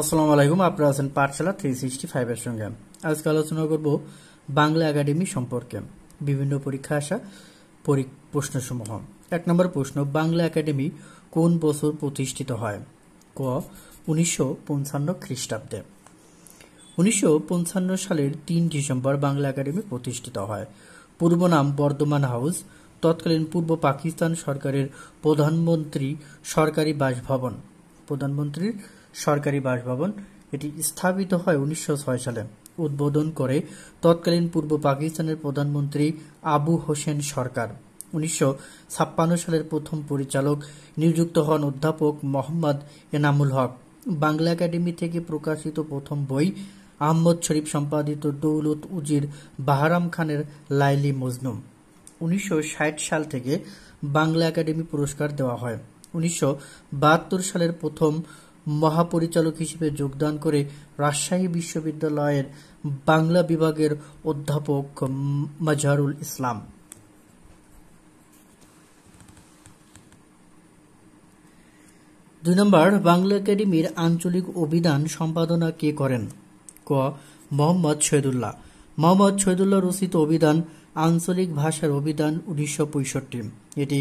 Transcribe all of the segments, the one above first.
আসসালামু আলাইকুম। আপনারা আছেন পাঠশালা 365 এর সঙ্গে। আজকে আলোচনা করব বাংলা একাডেমি সম্পর্কে বিভিন্ন পরীক্ষা আসা প্রশ্নসমূহ। 1 নম্বর প্রশ্ন, বাংলা একাডেমি কোন বছর প্রতিষ্ঠিত হয়? ক 1955 খ্রিস্টাব্দে। 1955 সালের 3 ডিসেম্বর বাংলা একাডেমি প্রতিষ্ঠিত হয়। পূর্ব নাম বর্ধমান হাউস। তৎকালীন পূর্ব পাকিস্তান সরকারের প্রধানমন্ত্রীর সরকারি বাসভবন। এটি স্থাপিত হয় 1906 সালে। উদ্বোধন করে তৎকালীন পূর্ব পাকিস্তানের প্রধানমন্ত্রী আবু হোসেন সরকার। 1956 সালের প্রথম পরিচালক নিযুক্ত হন অধ্যাপক মোহাম্মদ এনামুল হক। বাংলা একাডেমি থেকে প্রকাশিত প্রথম বই আহমদ শরীফ সম্পাদিত দৌলত উজির বাহারাম খানের লাইলি মজনু। 1960 সাল থেকে বাংলা একাডেমি পুরস্কার দেওয়া হয়। 1972 সালের প্রথম মহাপরিচালক হিসেবে যোগদান করে রাজশাহী বিশ্ববিদ্যালয়ের বাংলা বিভাগের অধ্যাপক মাজহারুল ইসলাম। 2 নম্বর, বাংলা একাডেমির আঞ্চলিক অভিধান সম্পাদনা কে করেন? ক মোহাম্মদ শহীদুল্লাহ। মোহাম্মদ শহীদুল্লাহ রচিত অভিধান আঞ্চলিক ভাষার অভিধান 1965। এটি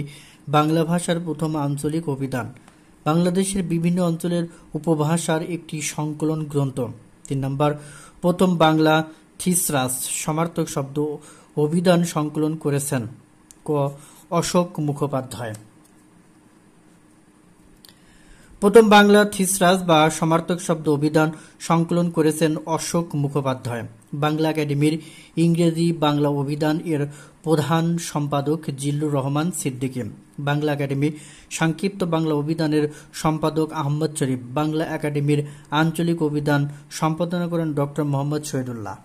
বাংলা ভাষার প্রথম আঞ্চলিক অভিধান। বাংলাদেশের বিভিন্ন অঞ্চলের উপভাষার একটি সংকলন গ্রন্থ। 3 নম্বর, প্রথম বাংলা থিসরাস সমার্থক শব্দ অভিধান সংকলন করেছেন? ক অশোক মুখোপাধ্যায়। প্রথম বাংলা থিসরাস বা সমার্থক শব্দ অভিধান সংকলন করেছেন অশোক মুখোপাধ্যায়। বাংলা একাডেমির ইংরেজি বাংলা অভিধান এর প্রধান সম্পাদক জিল্লুর রহমান সিদ্দিকী। বাংলা একাডেমি সংক্ষিপ্ত বাংলা অভিধানের সম্পাদক আহমদ শরীফ। বাংলা একাডেমির আঞ্চলিক অভিধান সম্পাদনা করেন ডক্টর মোহাম্মদ শহীদুল্লাহ।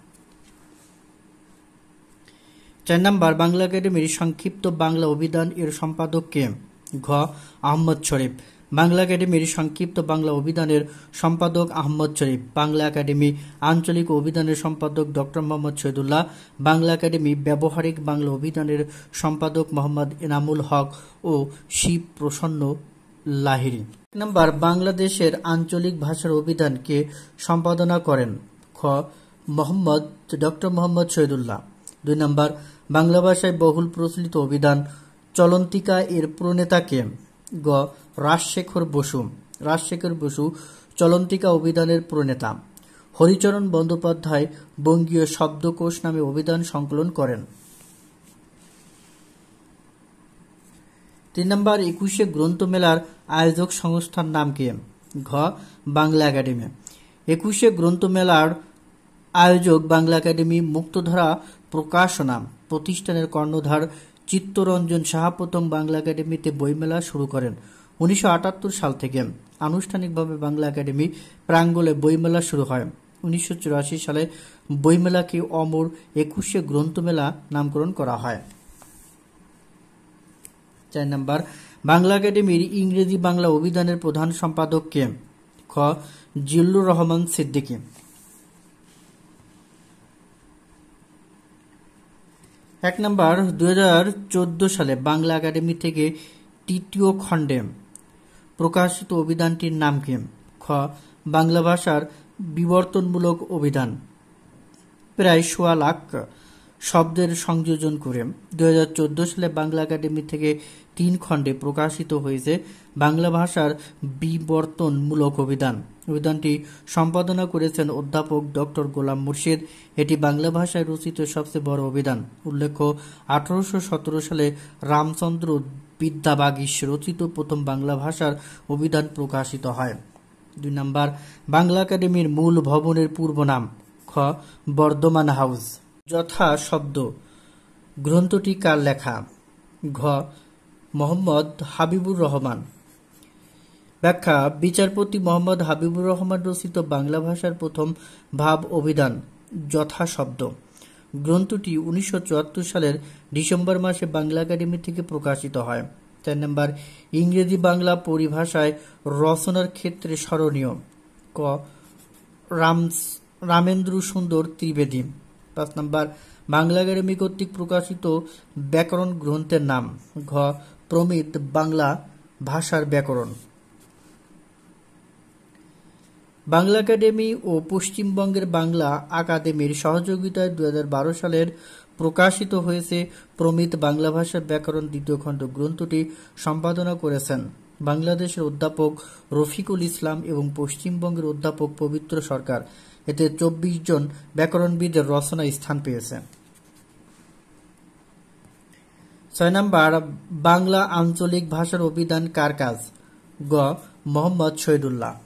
4 নম্বর, বাংলা একাডেমির সংক্ষিপ্ত বাংলা অভিধান এর সম্পাদক কে? ঘ আহমদ শরীফ। বাংলা একাডেমির সংক্ষিপ্ত বাংলা অভিধানের সম্পাদক আহমদ শরীফ। বাংলা একাডেমি আঞ্চলিক অভিধানের সম্পাদক ডক্টর মোহাম্মদ শহীদুল্লাহ। বাংলা একাডেমি ব্যবহারিক বাংলা অভিধানের সম্পাদক মোহাম্মদ এনামুল হক ও শিব প্রসন্ন লাহিড়ী। 1 নম্বর, বাংলাদেশের আঞ্চলিক ভাষার অভিধান কে সম্পাদনা করেন? খ মোহাম্মদ ডক্টর মোহাম্মদ শহীদুল্লাহ। 2 নম্বর, বাংলা ভাষায় বহুল প্রচলিত অভিধান চলন্তিকা এর প্রণেতা কে? গ রাজশেখর বসু চলন্তিকা অভিধানের প্রণেতা। হরিচরণ বন্দ্যোপাধ্যায় বঙ্গীয় শব্দকোষ নামে অভিধান সংকলন করেন। 3 নম্বর, 21শে গ্রন্থমেলার আয়োজক সংস্থার নাম কি? ঘ বাংলা একাডেমি। 21শে গ্রন্থমেলার আয়োজক বাংলা একাডেমি। মুক্তধারা প্রকাশনা প্রতিষ্ঠানের কর্ণধার চিত্তরঞ্জন সাহা প্রথম বাংলা একাডেমিতে বইমেলা শুরু করেন। 1978 সাল থেকে আনুষ্ঠানিকভাবে বাংলা একাডেমি প্রাঙ্গণে বইমেলা শুরু হয়। 1984 সালে বইমেলাকে অমর 21শে গ্রন্থমেলা নামকরণ করা হয়। 4 নম্বর, বাংলা একাডেমির ইংরেজি বাংলা অভিধানের প্রধান সম্পাদক কে? খ জিল্লুর রহমান সিদ্দিকী। 1 নম্বর, 2014 সালে বাংলা একাডেমি থেকে 3য় খণ্ডে প্রকাশিত অভিধানটির নাম কি? খ বাংলা ভাষার বিবর্তনমূলক অভিধান। প্রায় 1.25 লাখ শব্দের সংযোজন করে 2014 সালে বাংলা একাডেমি থেকে 3 খণ্ডে প্রকাশিত হয়েছে বাংলা ভাষার বিবর্তনমূলক অভিধান। অভিধানটি সম্পাদনা করেছেন অধ্যাপক ডক্টর গোলাম মুর্শিদ। এটি বাংলা ভাষায় রচিত সবচেয়ে বড় অভিধান। উল্লেখ্য, 1817 সালে রামচন্দ্র বিদ্যাবাগীশ রচিত প্রথম বাংলা ভাষার অভিধান প্রকাশিত হয়। 2 নম্বর, বাংলা একাডেমির মূল ভবনের পূর্ব নাম? খ বর্ধমান হাউস। যথা শব্দ গ্রন্থটি কার লেখা? ঘ মোহাম্মদ হাবিবুর রহমান। ব্যাখ্যা, বিচারপতি মোহাম্মদ হাবিবুর রহমান রচিত বাংলা ভাষার প্রথম ভাব অভিধান যথা শব্দ গ্রন্থটি 1974 সালের ডিসেম্বর মাসে বাংলা একাডেমি থেকে প্রকাশিত হয়। 4 নম্বর, ইংরেজি বাংলা পরিভাষায় রচনার ক্ষেত্রে স্মরণীয়? ক রামেন্দ্র সুন্দর ত্রিবেদী। 5 নম্বর, বাংলা একাডেমি কর্তৃক প্রকাশিত ব্যাকরণ গ্রন্থের নাম? ঘ প্রমিত বাংলা ভাষার ব্যাকরণ। বাংলা একাডেমি ও পশ্চিমবঙ্গের বাংলা আকাদেমির সহযোগিতায় 2012 সালের প্রকাশিত হয়েছে প্রমিত বাংলা ভাষা ব্যাকরণ দ্বিতীয় খণ্ড। গ্রন্থটি সম্পাদনা করেছেন বাংলাদেশের অধ্যাপক রফিকুল ইসলাম এবং পশ্চিমবঙ্গের অধ্যাপক পবিত্র সরকার। এতে 24 জন ব্যাকরণবিদের রচনা স্থান পেয়েছে। 6 নম্বর, বাংলা আঞ্চলিক ভাষার অভিধান কার কাজ? গ. মোহাম্মদ শহীদুল্লাহ।